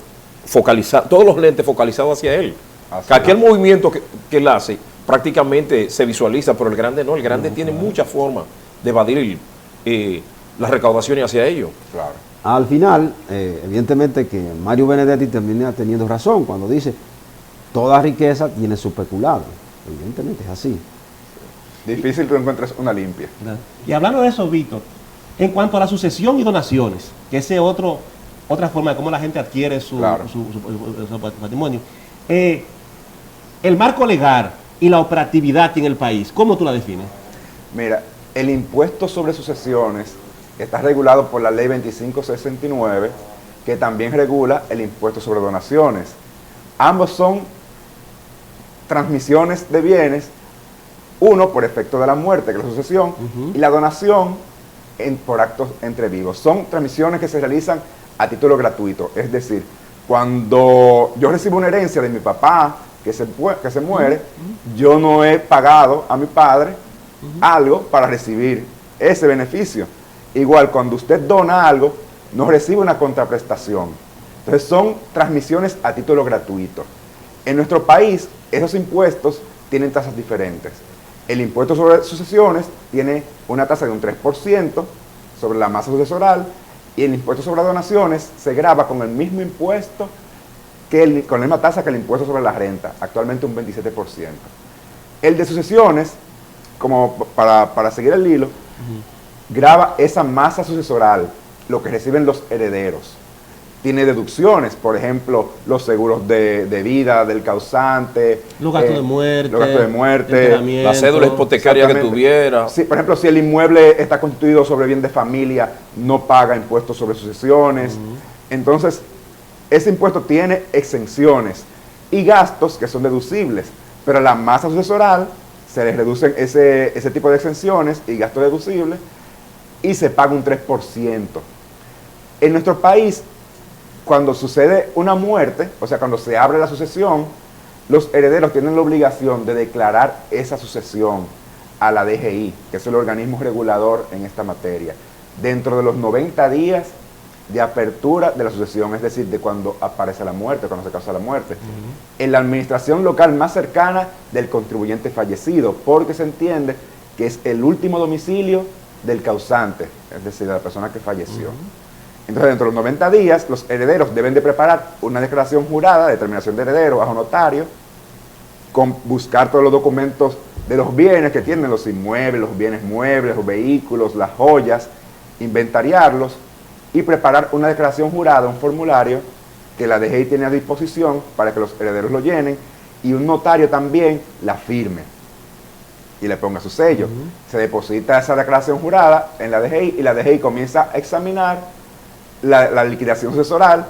focalizados, todos los lentes focalizados hacia él. Que aquel movimiento que él hace prácticamente se visualiza, pero el grande no, el grande tiene muchas formas de evadir las recaudaciones hacia ellos. Claro. Al final, evidentemente que Mario Benedetti termina teniendo razón cuando dice, toda riqueza tiene su peculado. Evidentemente es así. Difícil que encuentres una limpia. Y hablando de eso, Víctor, en cuanto a la sucesión y donaciones, que ese otra forma de cómo la gente adquiere su patrimonio, el marco legal y la operatividad en el país, ¿cómo tú la defines? Mira, el impuesto sobre sucesiones está regulado por la ley 2569, que también regula el impuesto sobre donaciones. Ambos son transmisiones de bienes, uno por efecto de la muerte, que es la sucesión, y la donación por actos entre vivos. Son transmisiones que se realizan a título gratuito, es decir, cuando yo recibo una herencia de mi papá que se muere, yo no he pagado a mi padre algo para recibir ese beneficio. Igual, cuando usted dona algo, no recibe una contraprestación. Entonces son transmisiones a título gratuito. En nuestro país, esos impuestos tienen tasas diferentes. El impuesto sobre sucesiones tiene una tasa de un 3% sobre la masa sucesoral, y el impuesto sobre donaciones se grava con el mismo impuesto, con la misma tasa que el impuesto sobre la renta, actualmente un 27%. El de sucesiones, como para seguir el hilo, grava esa masa sucesoral, lo que reciben los herederos. Tiene deducciones, por ejemplo, los seguros de vida del causante, los gastos de muerte, la cédula hipotecaria que tuviera. Sí, por ejemplo, si el inmueble está constituido sobre bien de familia, no paga impuestos sobre sucesiones. Entonces, ese impuesto tiene exenciones y gastos que son deducibles, pero a la masa sucesoral se les reducen ese tipo de exenciones y gastos deducibles y se paga un 3%. En nuestro país, cuando sucede una muerte, o sea, cuando se abre la sucesión, los herederos tienen la obligación de declarar esa sucesión a la DGI, que es el organismo regulador en esta materia, dentro de los 90 días de apertura de la sucesión, es decir, de cuando aparece la muerte, cuando se causa la muerte, en la administración local más cercana del contribuyente fallecido, porque se entiende que es el último domicilio del causante, es decir, de la persona que falleció. Entonces, dentro de los 90 días, los herederos deben de preparar una declaración jurada, determinación de heredero, bajo notario, con buscar todos los documentos de los bienes que tienen, los inmuebles, los bienes muebles, los vehículos, las joyas, inventariarlos y preparar una declaración jurada, un formulario que la DGI tiene a disposición para que los herederos lo llenen y un notario también la firme y le ponga su sello. Se deposita esa declaración jurada en la DGI y la DGI comienza a examinar la liquidación sucesoral,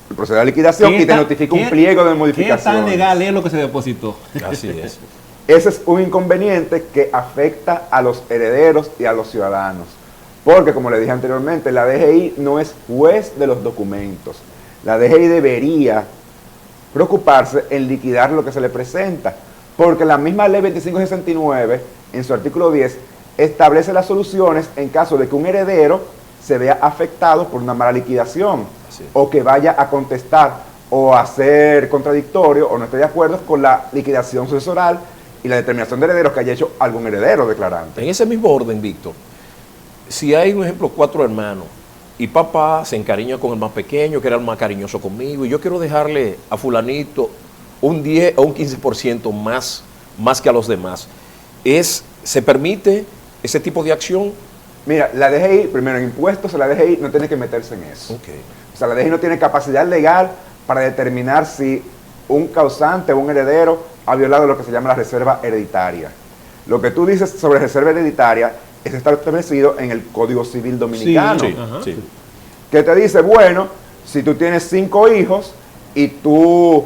el proceso de la liquidación y te notifica un pliego de modificación. ¿Qué tan legal es lo que se depositó? Así es. Ese es un inconveniente que afecta a los herederos y a los ciudadanos. Porque, como le dije anteriormente, la DGI no es juez de los documentos. La DGI debería preocuparse en liquidar lo que se le presenta. Porque la misma ley 2569, en su artículo 10, establece las soluciones en caso de que un heredero se vea afectado por una mala liquidación, o que vaya a contestar o a ser contradictorio o no esté de acuerdo con la liquidación sucesoral y la determinación de herederos que haya hecho algún heredero declarante. En ese mismo orden, Víctor, si hay, un ejemplo, 4 hermanos y papá se encariña con el más pequeño, que era el más cariñoso conmigo, y yo quiero dejarle a fulanito un 10 o un 15% más que a los demás, ¿se permite ese tipo de acción? Mira, la DGI, primero en impuestos, la DGI no tiene que meterse en eso. Okay. O sea, la DGI no tiene capacidad legal para determinar si un causante o un heredero ha violado lo que se llama la reserva hereditaria. Lo que tú dices sobre reserva hereditaria está establecido en el Código Civil Dominicano. Sí. Que te dice, bueno, si tú tienes 5 hijos y tú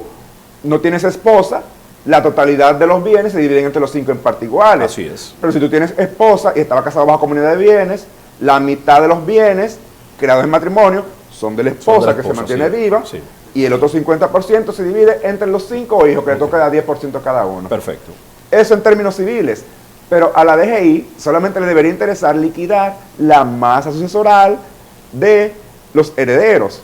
no tienes esposa, la totalidad de los bienes se dividen entre los 5 en partes iguales. Así es. Pero si tú tienes esposa y estaba casado bajo comunidad de bienes, la mitad de los bienes creados en matrimonio son de la esposa, que se mantiene viva, y el otro 50% se divide entre los 5 hijos, que le toca dar 10% cada uno. Perfecto. Eso en términos civiles. Pero a la DGI solamente le debería interesar liquidar la masa sucesoral de los herederos.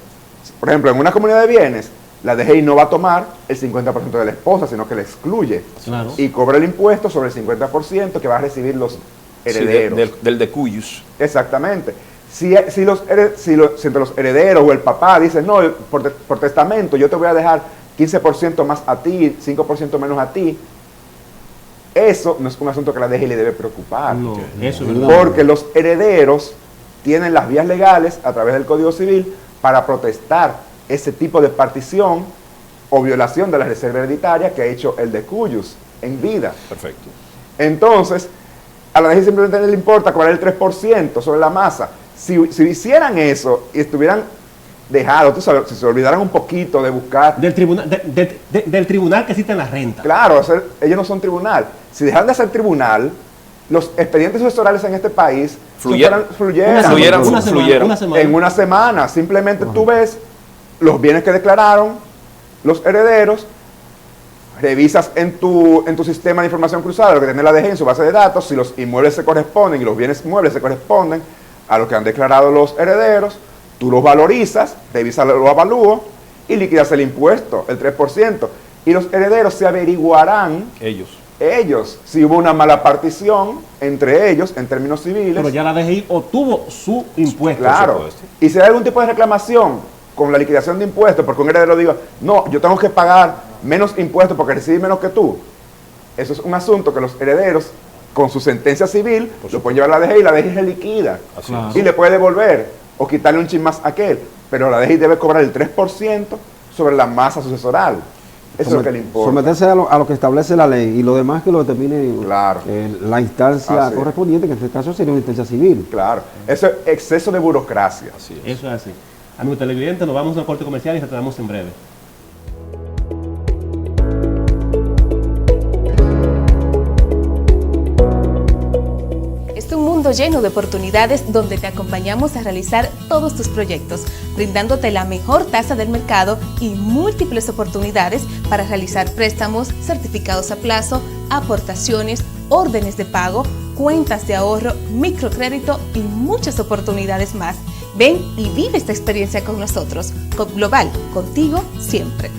Por ejemplo, en una comunidad de bienes, la DGI no va a tomar el 50% de la esposa, sino que la excluye. Claro. Y cobra el impuesto sobre el 50% que va a recibir los herederos. Del decuyus. Exactamente. Si entre los herederos o el papá dice, no, por testamento yo te voy a dejar 15% más a ti, 5% menos a ti, eso no es un asunto que la DGI le debe preocupar. No, eso es verdad. Porque los herederos tienen las vías legales a través del Código Civil para protestar ese tipo de partición o violación de la reserva hereditaria que ha hecho el decuyus en vida. Perfecto. Entonces, a la DGI simplemente no le importa cobrar el 3% sobre la masa. Si hicieran eso y estuvieran dejados, tú sabes, si se olvidaran un poquito de buscar... Del tribunal que existe en la renta. Claro, ellos no son tribunal. Si dejaran de ser tribunal, los expedientes sucesorales en este país Fluyeran. En una semana. Simplemente tú ves los bienes que declararon los herederos, revisas en tu sistema de información cruzada, lo que tiene la DGI en su base de datos, si los inmuebles se corresponden y los bienes muebles se corresponden a lo que han declarado los herederos, tú los valorizas, revisas los avalúos y liquidas el impuesto, el 3%. Y los herederos se averiguarán, ellos, si hubo una mala partición entre ellos en términos civiles. Pero ya la DGI obtuvo su impuesto. Claro. Y si hay algún tipo de reclamación con la liquidación de impuestos, porque un heredero diga, no, yo tengo que pagar menos impuestos porque recibí menos que tú, eso es un asunto que los herederos, con su sentencia civil, lo pueden llevar a la DGI y la DGI se liquida. Y le puede devolver o quitarle un chin más a aquel. Pero la DGI debe cobrar el 3% sobre la masa sucesoral. Eso es lo que le importa. Someterse a lo que establece la ley y lo demás que lo determine la instancia correspondiente, que en este caso sería una instancia civil. Claro. Eso es exceso de burocracia. Así es. Eso es así. Amigos televidentes, nos vamos a una corte comercial y retornamos en breve. Es un mundo lleno de oportunidades donde te acompañamos a realizar todos tus proyectos, brindándote la mejor tasa del mercado y múltiples oportunidades para realizar préstamos, certificados a plazo, aportaciones, órdenes de pago, cuentas de ahorro, microcrédito y muchas oportunidades más. Ven y vive esta experiencia con nosotros. COP Global, contigo siempre.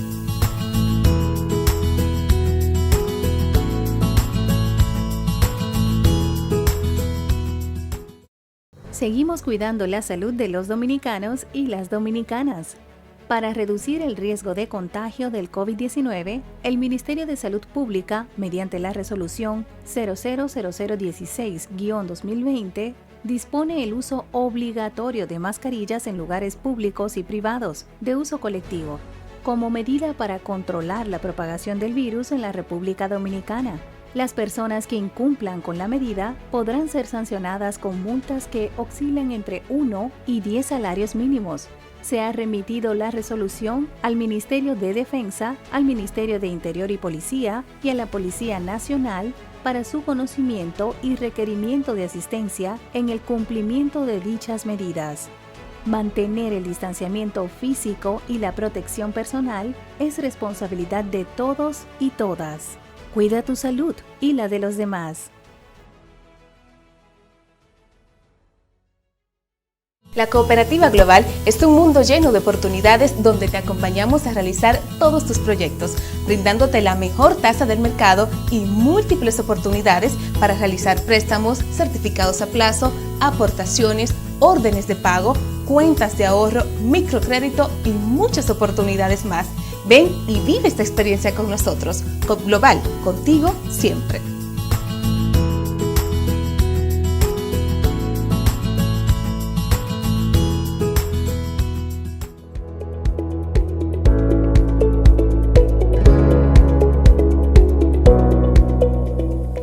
Seguimos cuidando la salud de los dominicanos y las dominicanas. Para reducir el riesgo de contagio del COVID-19, el Ministerio de Salud Pública, mediante la resolución 000016-2020, dispone el uso obligatorio de mascarillas en lugares públicos y privados de uso colectivo, como medida para controlar la propagación del virus en la República Dominicana. Las personas que incumplan con la medida podrán ser sancionadas con multas que oscilen entre 1 y 10 salarios mínimos. Se ha remitido la resolución al Ministerio de Defensa, al Ministerio de Interior y Policía y a la Policía Nacional para su conocimiento y requerimiento de asistencia en el cumplimiento de dichas medidas. Mantener el distanciamiento físico y la protección personal es responsabilidad de todos y todas. Cuida tu salud y la de los demás. La Cooperativa Global es un mundo lleno de oportunidades donde te acompañamos a realizar todos tus proyectos, brindándote la mejor tasa del mercado y múltiples oportunidades para realizar préstamos, certificados a plazo, aportaciones, órdenes de pago, cuentas de ahorro, microcrédito y muchas oportunidades más. Ven y vive esta experiencia con nosotros. COP Global, contigo siempre.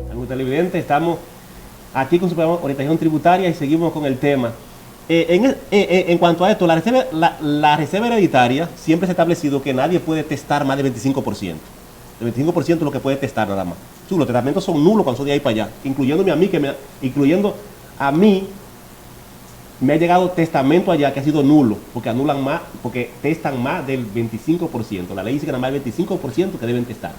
Amigos televidentes, estamos aquí con su programa Orientación Tributaria y seguimos con el tema. En cuanto a esto, la reserva hereditaria siempre se ha establecido que nadie puede testar más del 25%. El 25% es lo que puede testar nada más. Los testamentos son nulos cuando son de ahí para allá, incluyendo a mí, me ha llegado testamento allá que ha sido nulo, porque anulan más, porque testan más del 25%. La ley dice que nada más el 25% que deben testar.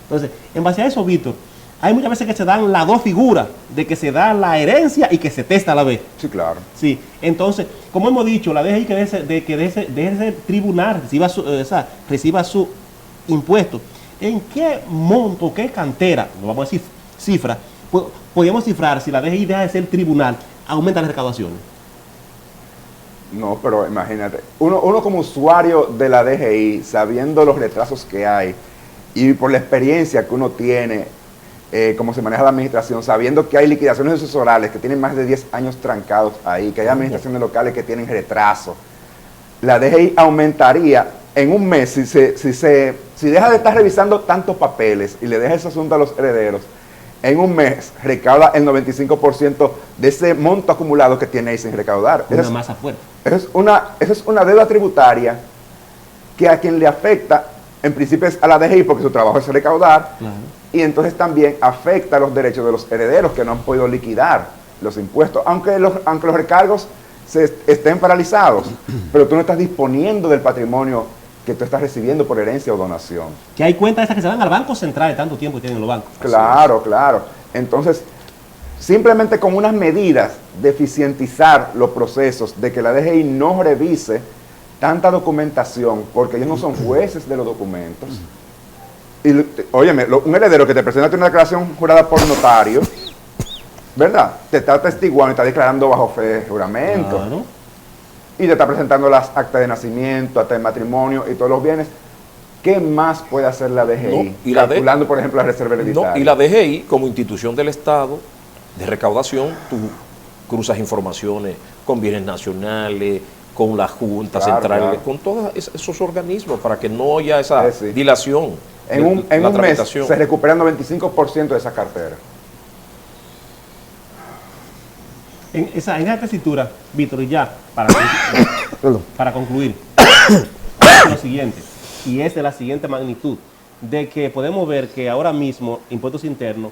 Entonces, en base a eso, Víctor, hay muchas veces que se dan las dos figuras, de que se da la herencia y que se testa a la vez. Sí, claro. Sí, entonces, como hemos dicho, la DGI que de ese tribunal reciba su impuesto. ¿En qué monto, qué cantera, no vamos a decir cifra, podríamos cifrar, si la DGI deja de ser tribunal, aumenta las recaudaciones. No, pero imagínate, uno como usuario de la DGI, sabiendo los retrasos que hay y por la experiencia que uno tiene, cómo se maneja la administración, sabiendo que hay liquidaciones sucesorales que tienen más de 10 años trancados ahí, que hay administraciones locales que tienen retraso, la DGI aumentaría en un mes, si deja de estar revisando tantos papeles y le deja ese asunto a los herederos, en un mes recauda el 95% de ese monto acumulado que tiene ahí sin recaudar. Una masa fuerte. Esa es una deuda tributaria que a quien le afecta, en principio es a la DGI porque su trabajo es recaudar, claro. Y entonces también afecta los derechos de los herederos que no han podido liquidar los impuestos, aunque los recargos estén paralizados, pero tú no estás disponiendo del patrimonio que tú estás recibiendo por herencia o donación. Que hay cuentas esas que se van al Banco Central de tanto tiempo que tienen los bancos. Claro, claro. Entonces, simplemente con unas medidas de eficientizar los procesos, de que la DGI no revise tanta documentación, porque ellos no son jueces de los documentos. Y, óyeme, un heredero que te presenta una declaración jurada por notario, ¿verdad? Te está atestiguando y está declarando bajo fe de juramento. Claro. Y te está presentando las actas de nacimiento, actas de matrimonio y todos los bienes. ¿Qué más puede hacer la DGI? No, calculando, por ejemplo, la reserva hereditaria. No, y la DGI, como institución del Estado de recaudación, tú cruzas informaciones con bienes nacionales, con la Junta Central, claro. Con todos esos organismos para que no haya esa dilación. En un mes se recupera el 95% de esa cartera. En esta tesitura, Víctor, y ya, para concluir, lo siguiente, y es de la siguiente magnitud, de que podemos ver que ahora mismo Impuestos Internos,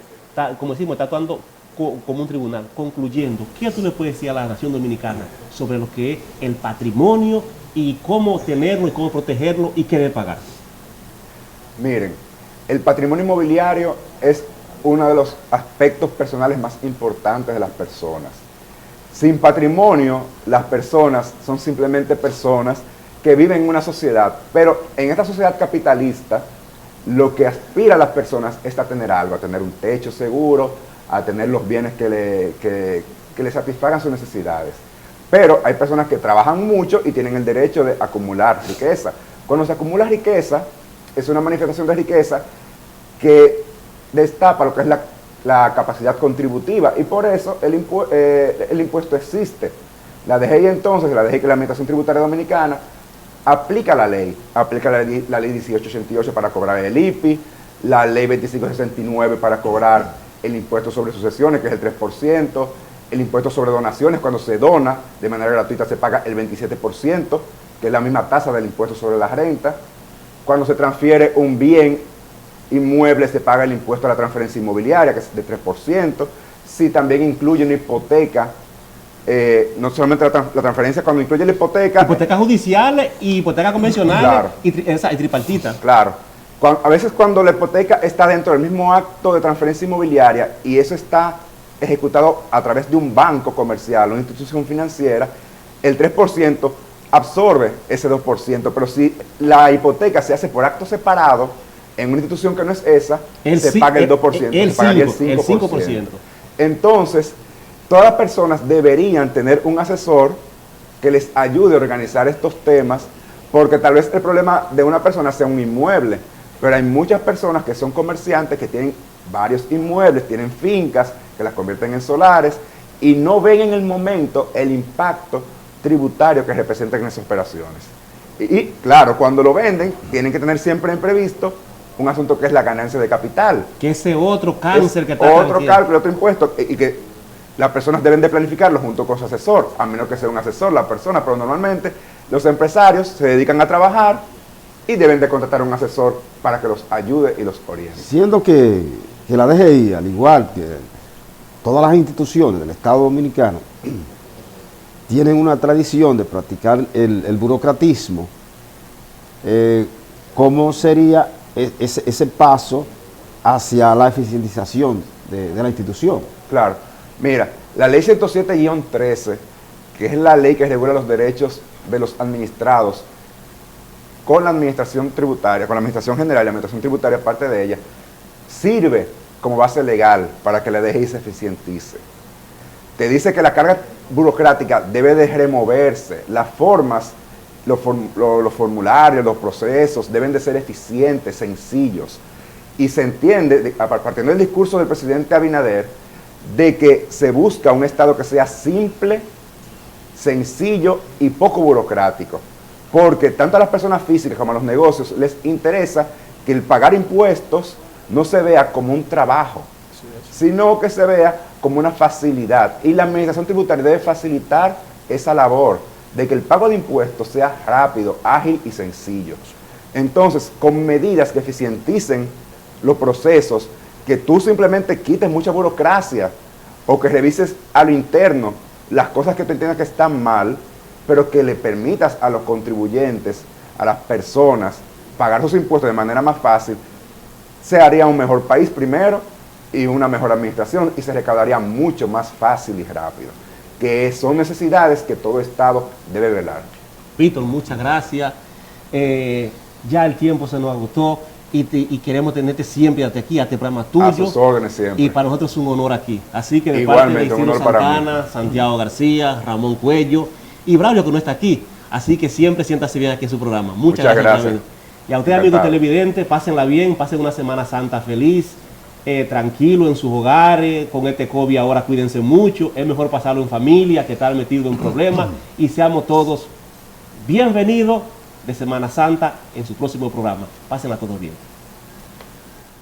como decimos, está actuando como un tribunal, concluyendo. ¿Qué tú le puedes decir a la nación dominicana sobre lo que es el patrimonio y cómo tenerlo y cómo protegerlo y qué debe pagar? Miren, el patrimonio inmobiliario es uno de los aspectos personales más importantes de las personas. Sin patrimonio, las personas son simplemente personas que viven en una sociedad, pero en esta sociedad capitalista, lo que aspira a las personas es a tener algo, a tener un techo seguro, a tener los bienes que le satisfagan sus necesidades. Pero hay personas que trabajan mucho y tienen el derecho de acumular riqueza. Cuando se acumula riqueza, es una manifestación de riqueza que destapa lo que es la capacidad contributiva, y por eso el impuesto existe. La DGI entonces, la DGI, que es la Administración Tributaria Dominicana, aplica la ley 1888 para cobrar el IPI, la ley 2569 para cobrar el impuesto sobre sucesiones, que es el 3%, el impuesto sobre donaciones, cuando se dona de manera gratuita se paga el 27%, que es la misma tasa del impuesto sobre la renta. Cuando se transfiere un bien inmueble se paga el impuesto a la transferencia inmobiliaria, que es de 3%. Si también incluye una hipoteca, no solamente la transferencia, cuando incluye la hipoteca... Hipotecas judiciales y hipotecas convencionales, claro. y tripartita. Claro. A veces cuando la hipoteca está dentro del mismo acto de transferencia inmobiliaria y eso está ejecutado a través de un banco comercial, una institución financiera, el 3% absorbe ese 2%, pero si la hipoteca se hace por acto separado, en una institución que no es esa, se paga el 2%, se pagaría el 5%. Entonces, todas las personas deberían tener un asesor que les ayude a organizar estos temas, porque tal vez el problema de una persona sea un inmueble, pero hay muchas personas que son comerciantes, que tienen varios inmuebles, tienen fincas, que las convierten en solares, y no ven en el momento el impacto tributario que representan esas operaciones. Y claro, cuando lo venden, tienen que tener siempre en previsto un asunto que es la ganancia de capital. Que ese otro cáncer es que está otro cálculo, otro impuesto, y que las personas deben de planificarlo junto con su asesor, a menos que sea un asesor la persona, pero normalmente los empresarios se dedican a trabajar y deben de contratar un asesor para que los ayude y los oriente. Siendo que la DGI, al igual que todas las instituciones del Estado Dominicano, tienen una tradición de practicar el burocratismo, ¿cómo sería ese paso hacia la eficientización de la institución? Claro, mira, la ley 107-13, que es la ley que regula los derechos de los administrados con la administración tributaria, con la administración general y la administración tributaria, parte de ella, sirve como base legal para que la DGI se eficientice. Te dice que la carga burocrática debe de removerse, las formas, los formularios, los procesos deben de ser eficientes, sencillos. Y se entiende, partiendo del discurso del presidente Abinader, de que se busca un Estado que sea simple, sencillo y poco burocrático. Porque tanto a las personas físicas como a los negocios les interesa que el pagar impuestos no se vea como un trabajo, sino que se vea como una facilidad. Y la administración tributaria debe facilitar esa labor de que el pago de impuestos sea rápido, ágil y sencillo. Entonces, con medidas que eficienticen los procesos, que tú simplemente quites mucha burocracia o que revises a lo interno las cosas que tú entiendas que están mal, pero que le permitas a los contribuyentes, a las personas, pagar sus impuestos de manera más fácil, se haría un mejor país primero y una mejor administración y se recaudaría mucho más fácil y rápido, que son necesidades que todo Estado debe velar. Víctor, muchas gracias. Ya el tiempo se nos agotó y queremos tenerte siempre hasta aquí, a este programa tuyo. A sus órdenes siempre. Y para nosotros es un honor aquí. Así que de igualmente, parte de Isidro Santana, Santiago García, Ramón Cuello y Braulio, que no está aquí. Así que siempre siéntase bien aquí en su programa. Muchas gracias. Y a ustedes, amigos televidentes, pásenla bien, pasen una Semana Santa feliz, tranquilo en sus hogares. Con este COVID ahora cuídense mucho. Es mejor pasarlo en familia que estar metido en problemas. Y seamos todos bienvenidos de Semana Santa en su próximo programa. Pásenla todos bien.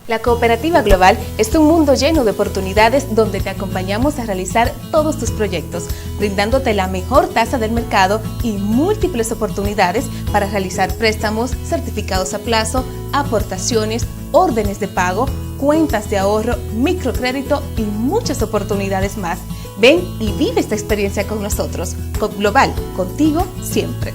La Cooperativa Global es un mundo lleno de oportunidades donde te acompañamos a realizar todos tus proyectos, brindándote la mejor tasa del mercado y múltiples oportunidades para realizar préstamos, certificados a plazo, aportaciones, órdenes de pago, cuentas de ahorro, microcrédito y muchas oportunidades más. Ven y vive esta experiencia con nosotros. COP Global, contigo siempre.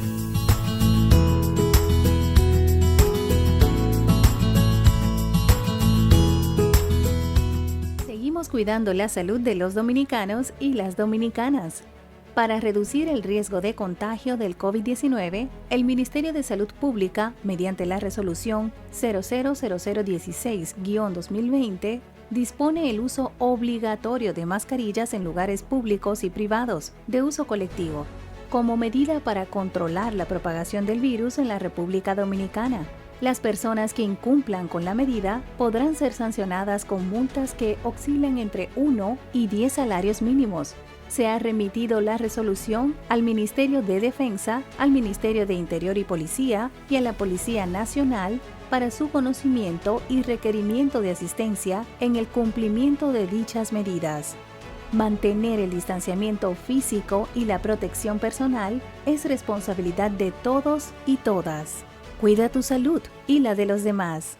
Cuidando la salud de los dominicanos y las dominicanas. Para reducir el riesgo de contagio del COVID-19, el Ministerio de Salud Pública, mediante la resolución 000016-2020, dispone el uso obligatorio de mascarillas en lugares públicos y privados de uso colectivo, como medida para controlar la propagación del virus en la República Dominicana. Las personas que incumplan con la medida podrán ser sancionadas con multas que oscilan entre 1 y 10 salarios mínimos. Se ha remitido la resolución al Ministerio de Defensa, al Ministerio de Interior y Policía y a la Policía Nacional para su conocimiento y requerimiento de asistencia en el cumplimiento de dichas medidas. Mantener el distanciamiento físico y la protección personal es responsabilidad de todos y todas. Cuida tu salud y la de los demás.